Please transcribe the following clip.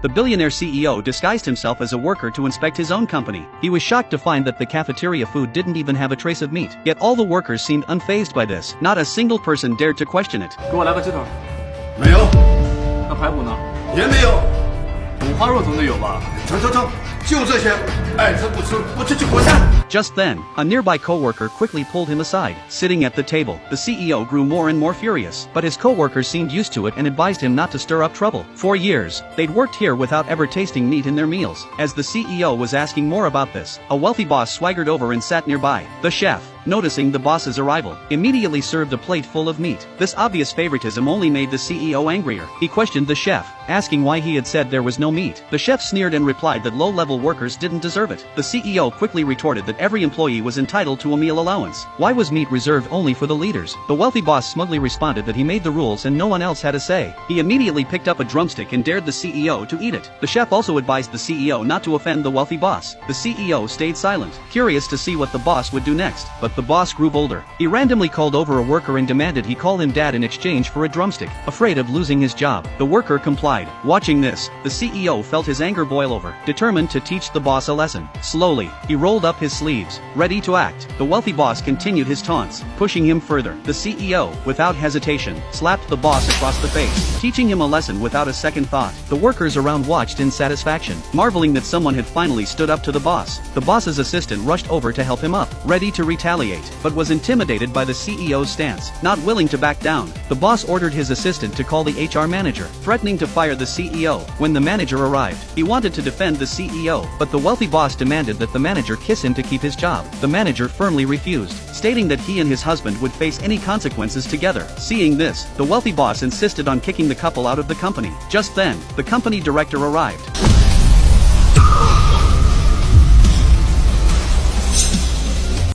The billionaire CEO disguised himself as a worker to inspect his own company. He was shocked to find that the cafeteria food didn't even have a trace of meat. Yet all the workers seemed unfazed by this. Not a single person dared to question it. 给我来个鸡腿。没有，那排骨呢？也没有。五花肉总得有吧？成，就这些，爱吃不吃，不吃就滚蛋。 Just then, a nearby coworker quickly pulled him aside. Sitting at the table, the CEO grew more and more furious, but his coworkers seemed used to it and advised him not to stir up trouble. For years, they'd worked here without ever tasting meat in their meals. As the CEO was asking more about this, a wealthy boss swaggered over and sat nearby. The chef, noticing the boss's arrival, immediately served a plate full of meat. This obvious favoritism only made the CEO angrier. He questioned the chef, asking why he had said there was no meat. The chef sneered and replied that low-level workers didn't deserve it. The CEO quickly retorted that every employee was entitled to a meal allowance. Why was meat reserved only for the leaders? The wealthy boss smugly responded that he made the rules and no one else had a say. He immediately picked up a drumstick and dared the CEO to eat it. The chef also advised the CEO not to offend the wealthy boss. The CEO stayed silent, curious to see what the boss would do next. But the boss grew bolder. He randomly called over a worker and demanded he call him dad in exchange for a drumstick. Afraid of losing his job, the worker complied. Watching this, the CEO felt his anger boil over, determined to teach the boss a lesson. Slowly, he rolled up his sleeves, ready to act. The wealthy boss continued his taunts, pushing him further. The CEO, without hesitation, slapped the boss across the face, teaching him a lesson without a second thought. The workers around watched in satisfaction, marveling that someone had finally stood up to the boss. The boss's assistant rushed over to help him up, ready to retaliate, but was intimidated by the CEO's stance. Not willing to back down, the boss ordered his assistant to call the HR manager, threatening to fire the CEO. When the manager arrived, he wanted to defend the CEO, but the wealthy boss demanded that the manager kiss him to keep his job. The manager firmly refused, stating that he and his husband would face any consequences together. Seeing this, the wealthy boss insisted on kicking the couple out of the company. Just then, the company director arrived.